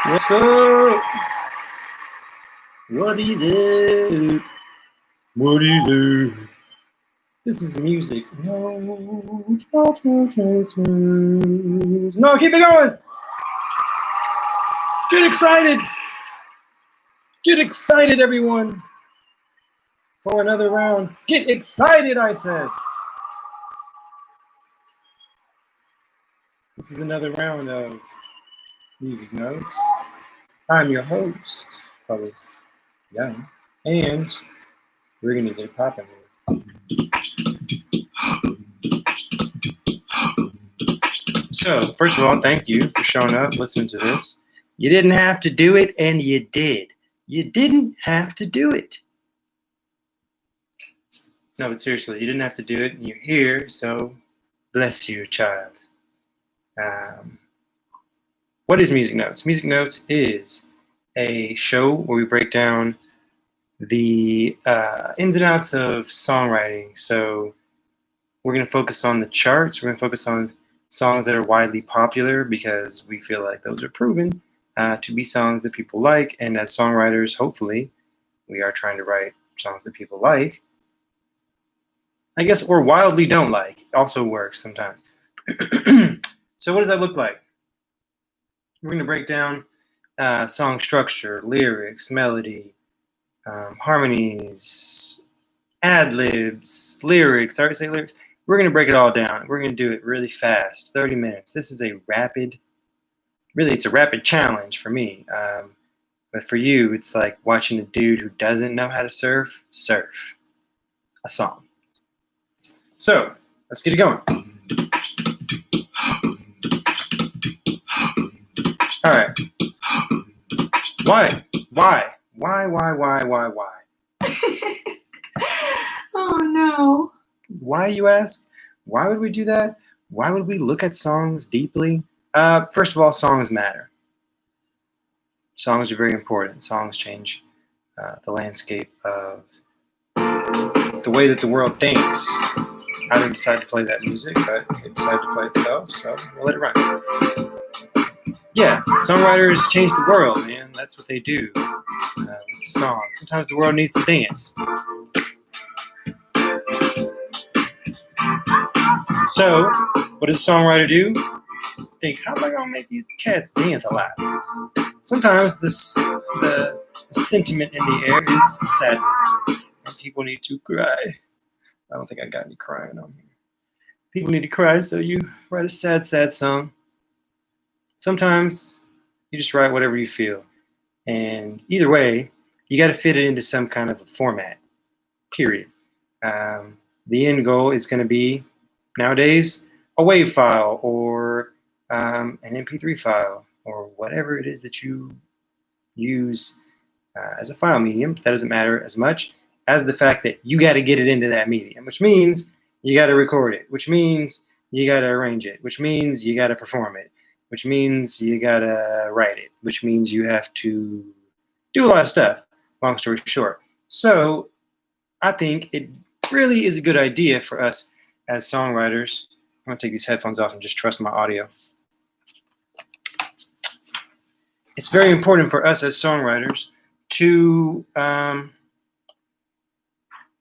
What's up? What is it? What is it? This is music. No, keep it going. Get excited. Get excited, everyone, for another round. Get excited, I said. This is another round of music notes. I'm your host, Carlos Young, and we're gonna get popping. So, first of all, thank you for showing up, listening to this. You didn't have to do it, and you did. You didn't have to do it. No, but seriously, you didn't have to do it, and you're here, so bless you, child. What is Music Notes? Music Notes is a show where we break down the ins and outs of songwriting. So we're going to focus on the charts. We're going to focus on songs that are widely popular because we feel like those are proven to be songs that people like. And as songwriters, hopefully, we are trying to write songs that people like. I guess, or wildly don't like. Also works sometimes. So what does that look like? We're going to break down song structure, lyrics, melody, harmonies, ad-libs, lyrics. I already say lyrics. We're going to break it all down. We're going to do it really fast, 30 minutes. This is it's a rapid challenge for me. But for you, it's like watching a dude who doesn't know how to surf a song. So, let's get it going. All right. Why? Oh no. Why, you ask? Why would we do that? Why would we look at songs deeply? First of all, songs matter. Songs are very important. Songs change the landscape of the way that the world thinks. I didn't decide to play that music, but it decided to play itself, so we'll let it run. Yeah, songwriters change the world, man. That's what they do with a song. Sometimes the world needs to dance. So, what does a songwriter do? Think, how am I going to make these cats dance a lot? Sometimes the sentiment in the air is sadness, and people need to cry. I don't think I got any crying on here. People need to cry, so you write a sad, sad song. Sometimes you just write whatever you feel. And either way, you got to fit it into some kind of a format, period. The end goal is going to be, nowadays, a WAV file or an MP3 file or whatever it is that you use as a file medium. That doesn't matter as much as the fact that you got to get it into that medium, which means you got to record it, which means you got to arrange it, which means you got to perform it, which means you got to write it, which means you have to do a lot of stuff, long story short. So I think it really is a good idea for us as songwriters. I'm going to take these headphones off and just trust my audio. It's very important for us as songwriters to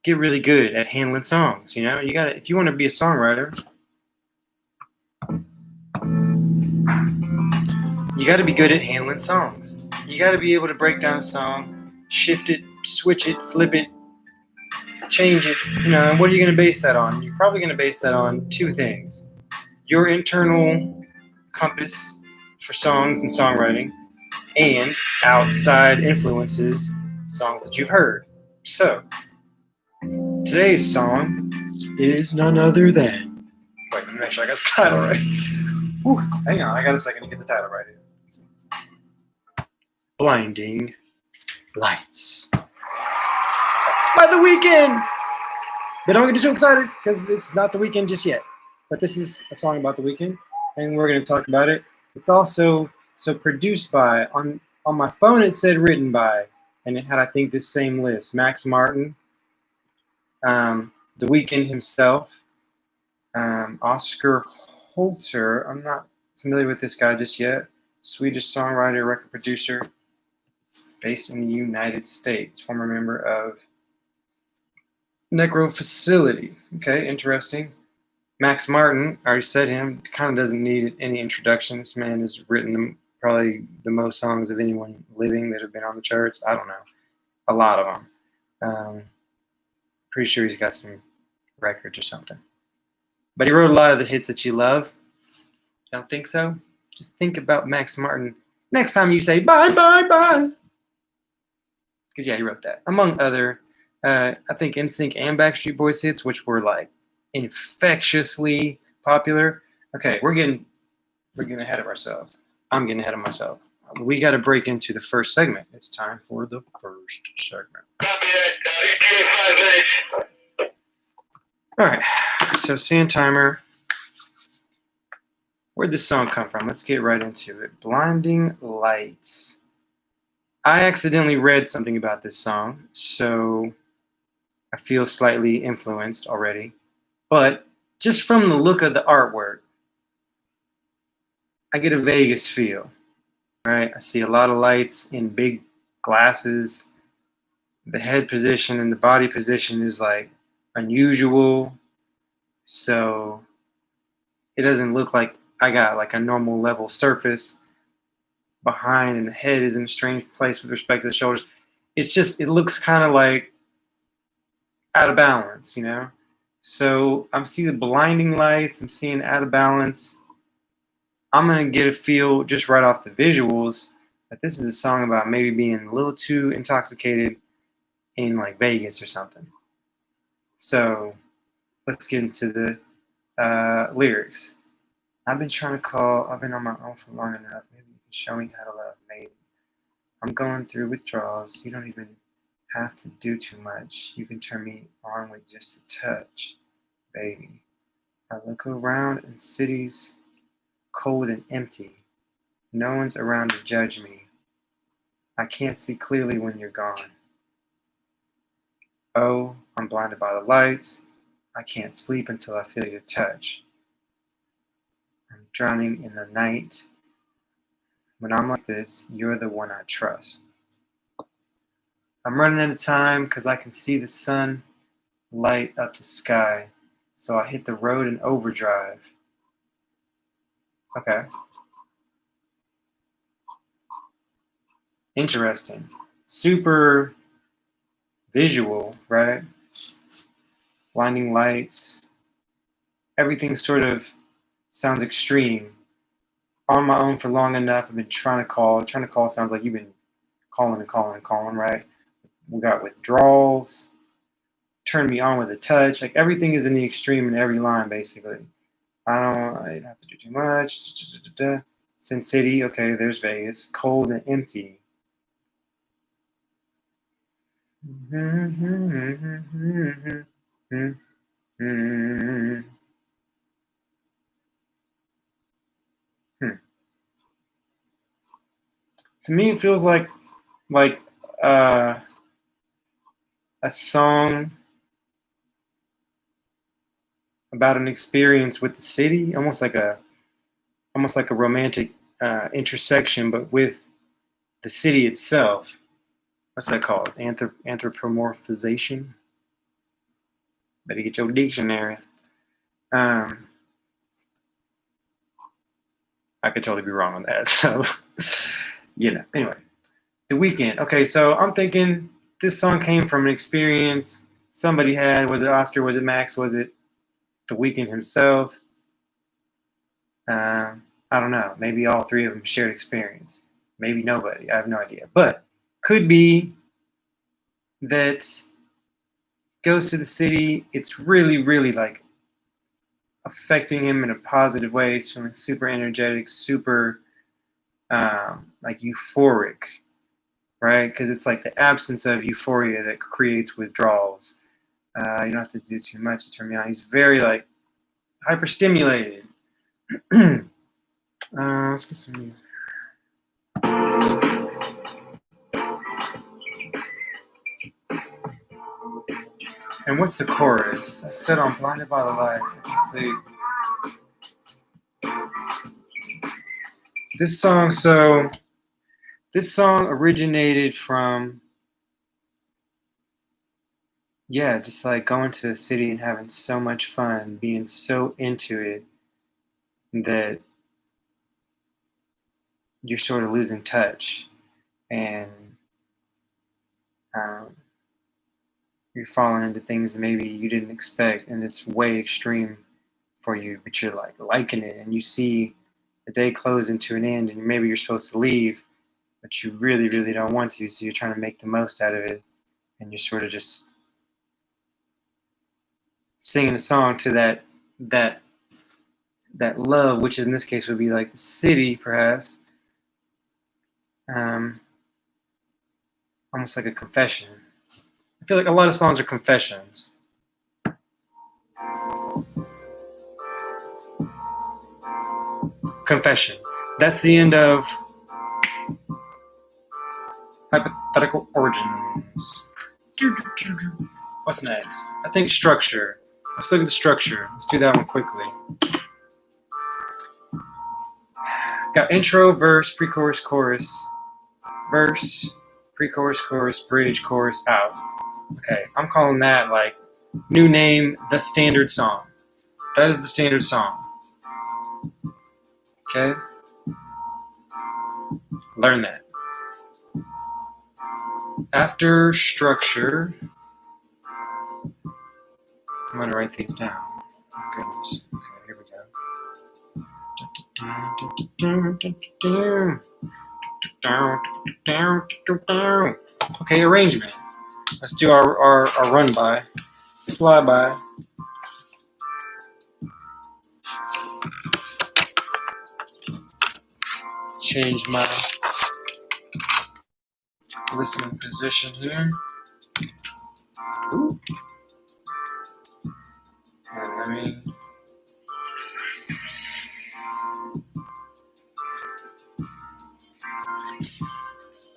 get really good at handling songs. You know, you got to, if you want to be a songwriter, you got to be good at handling songs. You got to be able to break down a song, shift it, switch it, flip it, change it. You know, and what are you going to base that on? You're probably going to base that on two things: your internal compass for songs and songwriting, and outside influences, songs that you've heard. So, today's song is none other than... Wait, let me make sure I got the title right. Whew, hang on, I got a second to get the title right here. Blinding Lights by The Weeknd. But don't get too excited because it's not The Weeknd just yet. But this is a song about The Weeknd, and we're going to talk about it. It's also produced by, on my phone it said written by, and it had, I think, this same list: Max Martin, The Weeknd himself, Oscar Holzer. I'm not familiar with this guy just yet. Swedish songwriter, record producer, based in the United States, former member of Necro Facility. Okay, interesting. Max Martin, I already said him, kind of doesn't need any introduction. This man has written probably the most songs of anyone living that have been on the charts. I don't know, a lot of them. Pretty sure he's got some records or something. But he wrote a lot of the hits that you love. Don't think so? Just think about Max Martin next time you say bye, bye, bye. Because, yeah, he wrote that. Among other, I think NSYNC and Backstreet Boys hits, which were like infectiously popular. Okay, we're getting ahead of ourselves. I'm getting ahead of myself. We got to break into the first segment. It's time for the first segment. All right, so Sand Timer. Where'd this song come from? Let's get right into it. Blinding Lights. I accidentally read something about this song, so I feel slightly influenced already. But just from the look of the artwork, I get a Vegas feel. Right? I see a lot of lights in big glasses. The head position and the body position is like unusual. So it doesn't look like I got like a normal level surface behind, and the head is in a strange place with respect to the shoulders. It's just, it looks kind of like out of balance, you know? So I'm seeing the blinding lights, I'm seeing out of balance. I'm gonna get a feel just right off the visuals that this is a song about maybe being a little too intoxicated in like Vegas or something. So let's get into the lyrics. I've been on my own for long enough. Maybe you can show me how to love, maybe. I'm going through withdrawals. You don't even have to do too much. You can turn me on with just a touch, baby. I look around in cities cold and empty. No one's around to judge me. I can't see clearly when you're gone. Oh, I'm blinded by the lights. I can't sleep until I feel your touch. I'm drowning in the night. When I'm like this, you're the one I trust. I'm running out of time because I can see the sun light up the sky. So I hit the road in overdrive. Okay. Interesting. Super visual, right? Blinding lights. Everything sort of sounds extreme. On my own for long enough. I've been trying to call. Trying to call sounds like you've been calling and calling and calling, right? We got withdrawals. Turn me on with a touch. Like everything is in the extreme in every line, basically. I don't have to do too much. Sin City, okay, there's Vegas. Cold and empty. To me, it feels like uh, a song about an experience with the city, almost like a romantic intersection, but with the city itself. What's that called? Anthropomorphization. Better get your dictionary. I could totally be wrong on that. So, anyway, The Weeknd. Okay, so I'm thinking this song came from an experience somebody had. Was it Oscar? Was it Max? Was it The Weeknd himself? I don't know. Maybe all three of them shared experience. Maybe nobody. I have no idea. But could be that goes to the city. It's really, really like affecting him in a positive way. He's feeling super energetic, super like euphoric, right? Because it's like the absence of euphoria that creates withdrawals. You don't have to do too much to turn me on. He's very like hyperstimulated. Let's get some music. And what's the chorus? I said I'm blinded by the lights. I can see. This song, this song originated from, just like going to a city and having so much fun, being so into it that you're sort of losing touch, and um, you're falling into things maybe you didn't expect, and it's way extreme for you, but you're like liking it, and you see the day close into an end, and maybe you're supposed to leave, but you really, really don't want to, so you're trying to make the most out of it, and you're sort of just singing a song to that that love, which in this case would be like the city, perhaps, um, almost like a confession. I feel like a lot of songs are confessions. Confession. That's the end of Hypothetical Origins. What's next? I think structure. Let's look at the structure. Let's do that one quickly. Got intro, verse, pre-chorus, chorus, verse, pre-chorus, chorus, bridge, chorus, out. Okay, I'm calling that like new name, the standard song. That is the standard song. Okay? Learn that. After structure, I'm going to write these down. Oh, goodness. Okay, here we go. Okay, arrangement. Let's do our run by. Fly by. Change my listening position here. Ooh. And let me.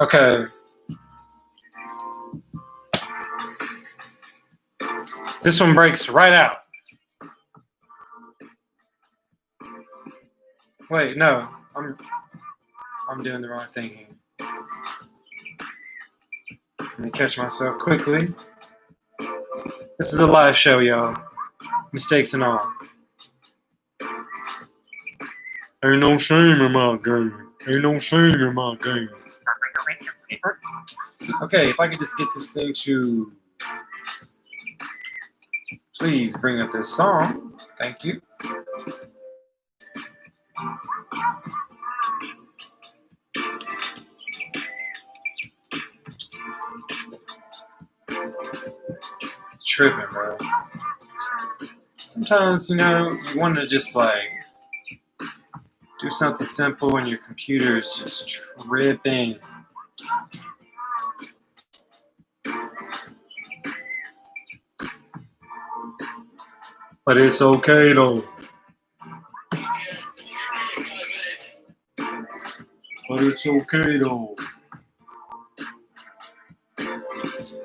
Okay. This one breaks right out. Wait, no. I'm doing the wrong thing here. Let me catch myself quickly. This is a live show, y'all. Mistakes and all. Ain't no shame in my game. Ain't no shame in my game. Okay, if I could just get this thing to please bring up this song. Thank you. Tripping, bro. Sometimes, you want to just like do something simple and your computer is just tripping. But it's okay though. But it's okay though.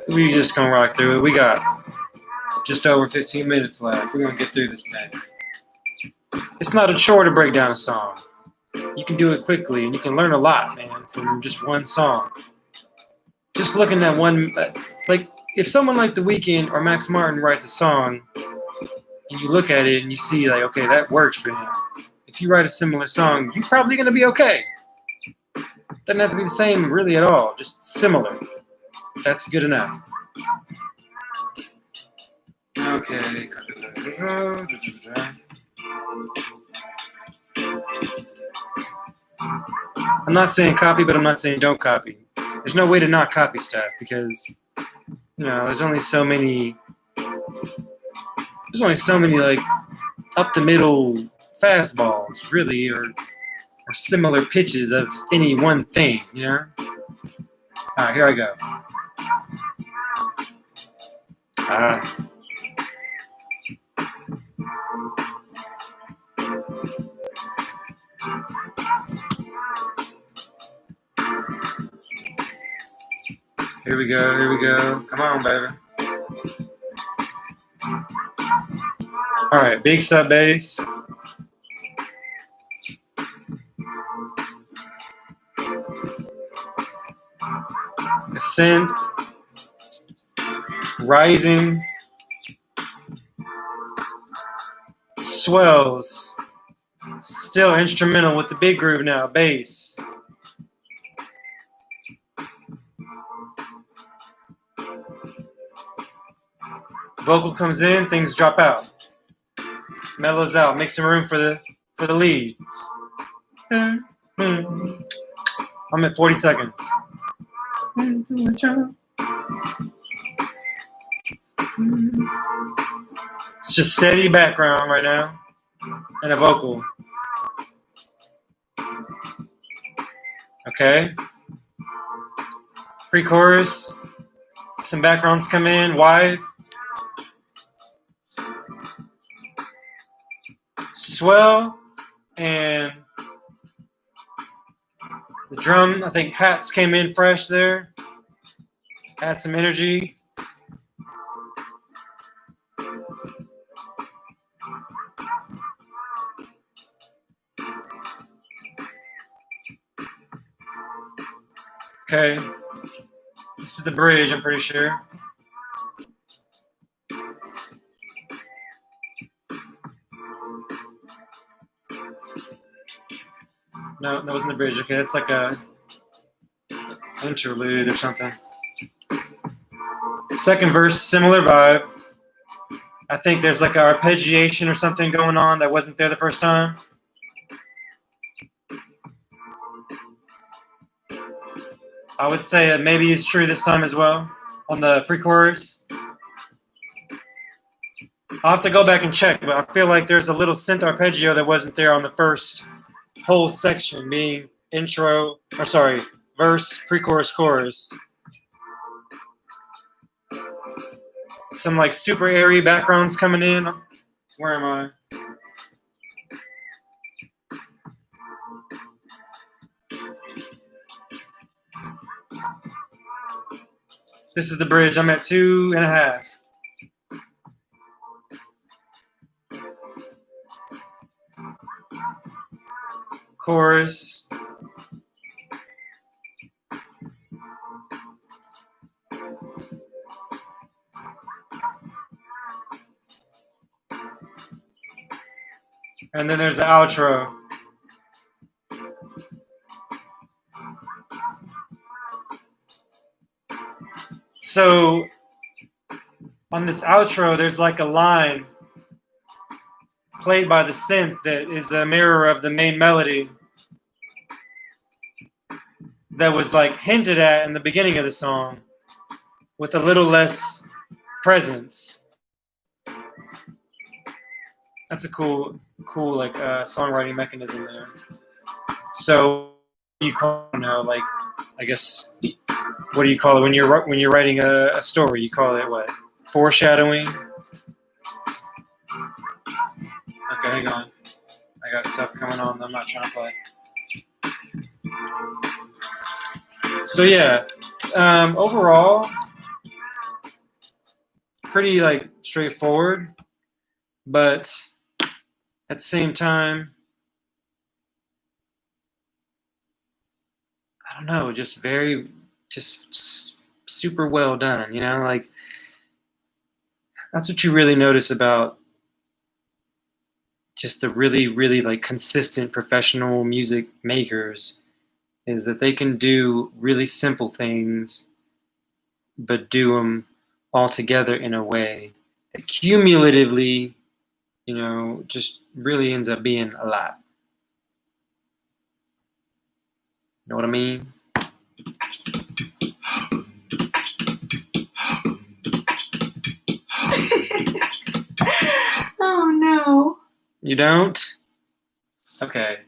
We just gonna rock through it. We got just over 15 minutes left. We're gonna get through this thing. It's not a chore to break down a song. You can do it quickly, and you can learn a lot, man, from just one song. Just looking at one, like if someone like The Weeknd or Max Martin writes a song, and you look at it and you see like, okay, that works for him. If you write a similar song, you're probably gonna be okay. Doesn't have to be the same really at all, just similar. That's good enough. Okay. I'm not saying copy, but I'm not saying don't copy. There's no way to not copy stuff because, there's only so many like up the middle fastballs, really, or similar pitches of any one thing, Alright, here I go. Here we go. Come on, baby. Alright, big sub bass. The synth rising, swells, still instrumental with the big groove now, bass. Vocal comes in, things drop out. Mellows out, makes some room for the lead. I'm at 40 seconds. It's just steady background right now and a vocal. Okay. Pre-chorus. Some backgrounds come in wide. Swell and the drum, I think hats came in fresh there. Add some energy. Okay. This is the bridge, I'm pretty sure. No, that wasn't the bridge. Okay, that's like a interlude or something. Second verse, similar vibe. I think there's like an arpeggiation or something going on that wasn't there the first time. I would say that maybe it's true this time as well on the pre-chorus. I'll have to go back and check, but I feel like there's a little synth arpeggio that wasn't there on the first whole section, being verse, pre-chorus, chorus. Some like super airy backgrounds coming in. Where am I? This is the bridge. I'm at 2.5. Chorus. And then there's the outro. So on this outro, there's like a line played by the synth that is a mirror of the main melody that was like hinted at in the beginning of the song with a little less presence. That's a cool like songwriting mechanism there. So you call like I guess what do you call it when you're writing a story? You call it what? Foreshadowing. Okay, hang on. I got stuff coming on that I'm not trying to play. So yeah, overall, pretty like straightforward, but at the same time, I don't know, just super well done, you know, like that's what you really notice about just the really, really like consistent professional music makers is that they can do really simple things, but do them all together in a way that cumulatively, you know, just really ends up being a lot. You know what I mean? Oh no. You don't? Okay.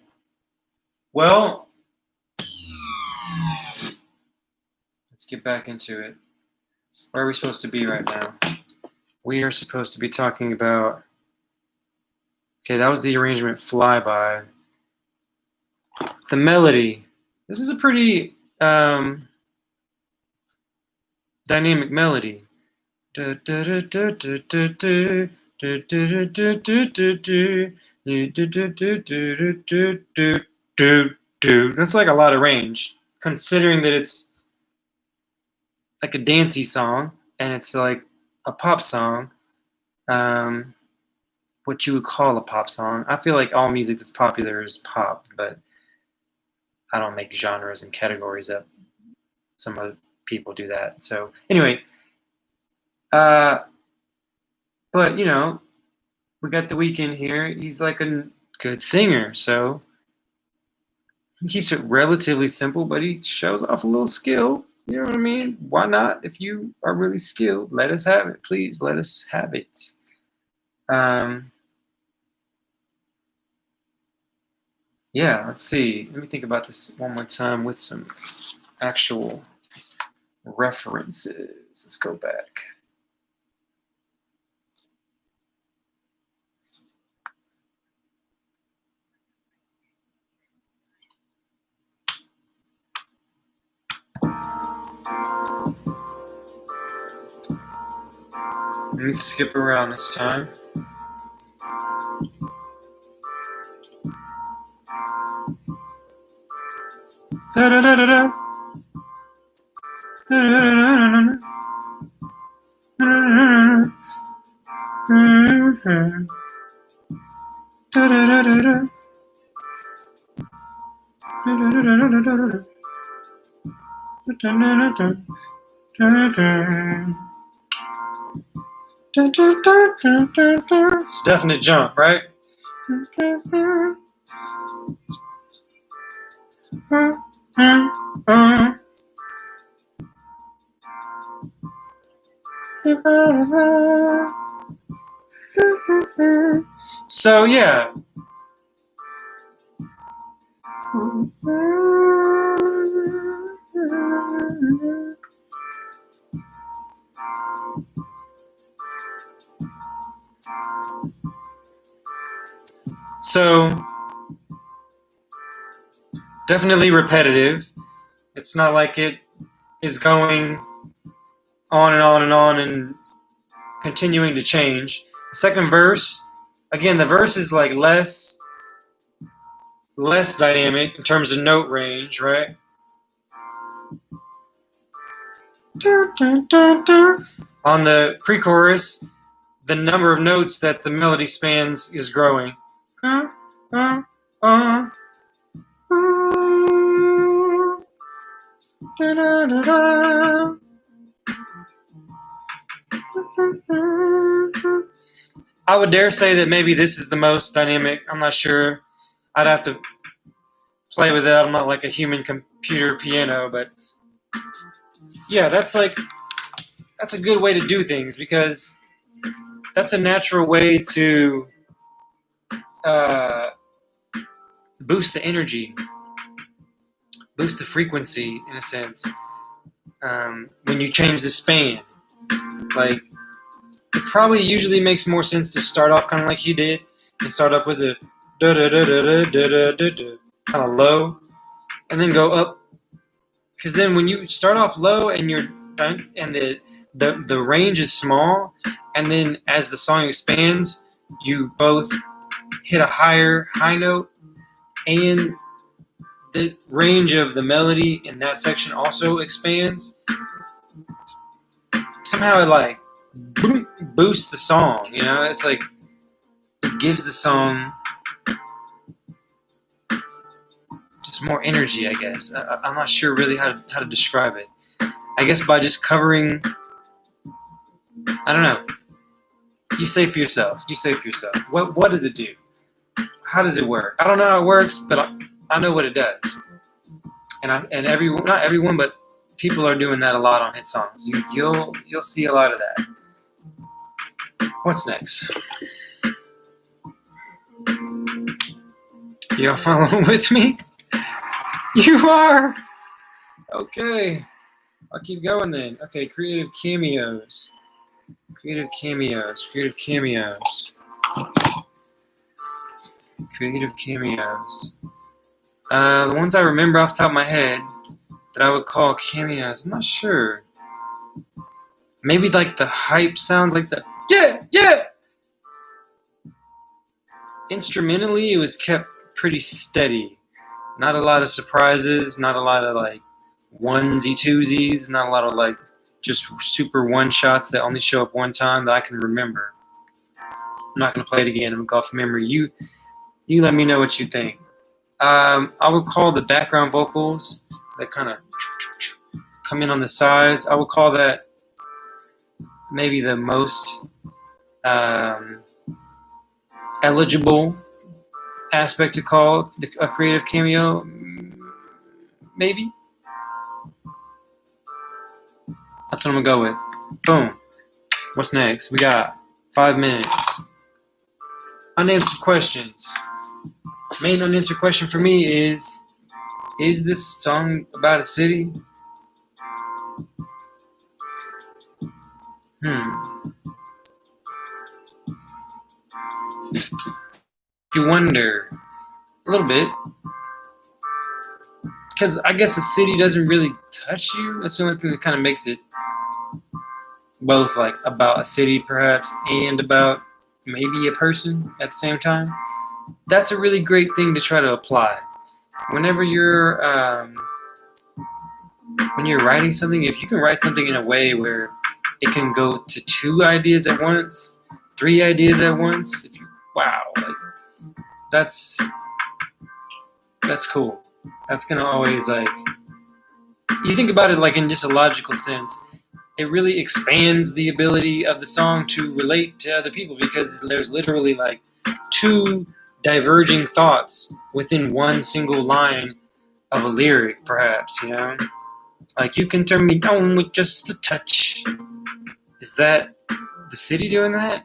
Well, let's get back into it. Where are we supposed to be right now? We are supposed to be talking about... Okay, that was the arrangement flyby. The melody. This is a pretty dynamic melody. That's like a lot of range, considering that it's like a dancey song, and it's like a pop song. What you would call a pop song. I feel like all music that's popular is pop, but I don't make genres and categories up. Some other people do that. So anyway, but you know, we got The Weeknd here. He's like a good singer, so he keeps it relatively simple, but he shows off a little skill. You know what I mean? Why not? If you are really skilled, let us have it. Please let us have it. Yeah, let's see. Let me think about this one more time with some actual references. Let's go back. Let me skip around this time. Da da da da da. It's a definite jump, right? So yeah. So definitely repetitive. It's not like it is going on and on and on and continuing to change. The second verse, again, the verse is like less dynamic in terms of note range, right? On the pre-chorus, the number of notes that the melody spans is growing. I would dare say that maybe this is the most dynamic. I'm not sure. I'd have to play with it. I'm not like a human computer piano, but yeah, that's a good way to do things, because that's a natural way to boost the energy, boost the frequency in a sense. When you change the span, like, it probably usually makes more sense to start off kind of like you did, and start off with a da da da da da da da da, kind of low, and then go up. Because then when you start off low and the range is small, and then as the song expands, you both hit a high note, and the range of the melody in that section also expands. Somehow it like boosts the song, you know? It's like it gives the song just more energy, I guess. I'm not sure really how to describe it. I guess by just covering, I don't know. You say for yourself. What does it do? How does it work? I don't know how it works, but I know what it does. And everyone, not everyone, but people are doing that a lot on hit songs. You'll see a lot of that. What's next? Y'all following with me? You are? Okay. I'll keep going then. Okay, creative cameos. The ones I remember off the top of my head that I would call cameos, I'm not sure. Maybe like the hype sounds, like the yeah. Instrumentally, it was kept pretty steady. Not a lot of surprises, not a lot of like onesie twosies, not a lot of like just super one-shots that only show up one time that I can remember. I'm not going to play it again. I'm going to go off memory. You let me know what you think. I would call the background vocals that kind of come in on the sides, I would call that maybe the most eligible aspect to call a creative cameo, maybe. That's what I'm gonna go with. Boom. What's next? We got 5 minutes. Unanswered questions. Main unanswered question for me is this song about a city? You wonder a little bit, because I guess a city doesn't really touch you. That's the only thing that kind of makes it both like about a city perhaps and about maybe a person at the same time. That's a really great thing to try to apply whenever you're when you're writing something. If you can write something in a way where it can go to 2 ideas at once, 3 ideas at once, like that's cool. That's gonna always, like, you think about it like in just a logical sense, it really expands the ability of the song to relate to other people, because there's literally like 2 diverging thoughts within one single line of a lyric, perhaps, Like, you can turn me down with just a touch. Is that the city doing that?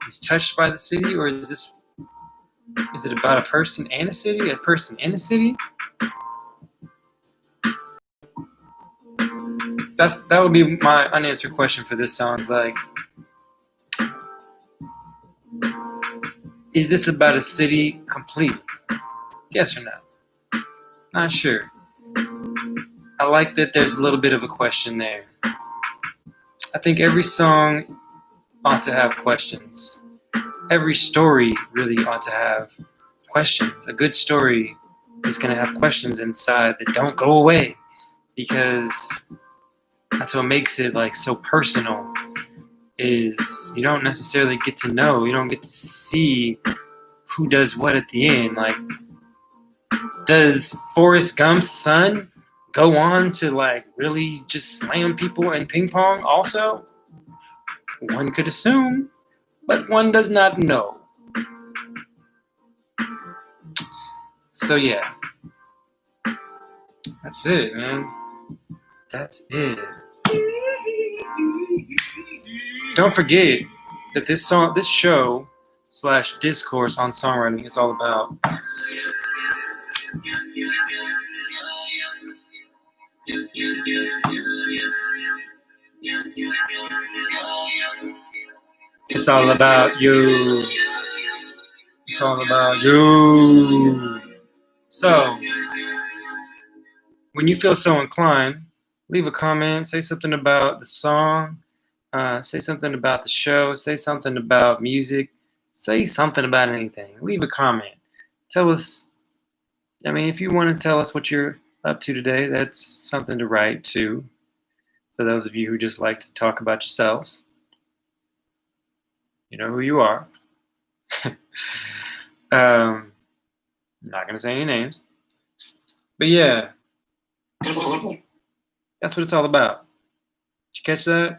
He's touched by the city? Or is it about a person and a city? A person in a city? That would be my unanswered question for this song. It's like, is this about a city completely? Yes or no? Not sure. I like that there's a little bit of a question there. I think every song ought to have questions. Every story really ought to have questions. A good story is going to have questions inside that don't go away, because that's what makes it like so personal. Is you don't necessarily get to know, you don't get to see who does what at the end. Like, does Forrest Gump's son go on to like really just slam people in ping pong also? One could assume, but one does not know. So yeah, that's it, man. That's it. Don't forget that this show / discourse on songwriting is all about it's all about you. It's all about you. So, when you feel so inclined, leave a comment, say something about the song, say something about the show, say something about music, say something about anything. Leave a comment. Tell us, if you want to tell us what you're up to today, that's something to write to. For those of you who just like to talk about yourselves, you know who you are. I'm not going to say any names. But yeah, that's what it's all about. Did you catch that?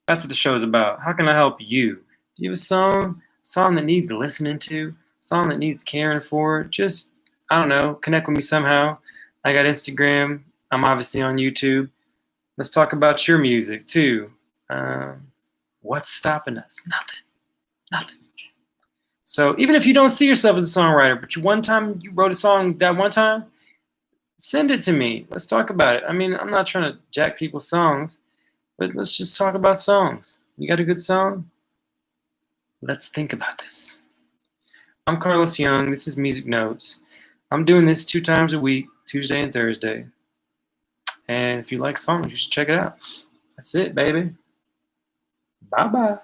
That's what the show is about. How can I help you? Do you have a song that needs listening to, a song that needs caring for? Just, I don't know, connect with me somehow. I got Instagram. I'm obviously on YouTube. Let's talk about your music too. What's stopping us? Nothing. So even if you don't see yourself as a songwriter, but one time you wrote a song that one time, send it to me. Let's talk about it. I'm not trying to jack people's songs, but let's just talk about songs. You got a good song? Let's think about this. I'm Carlos Young. This is Music Notes. I'm doing this 2 times a week, Tuesday and Thursday. And if you like songs, you should check it out. That's it, baby. Bye-bye.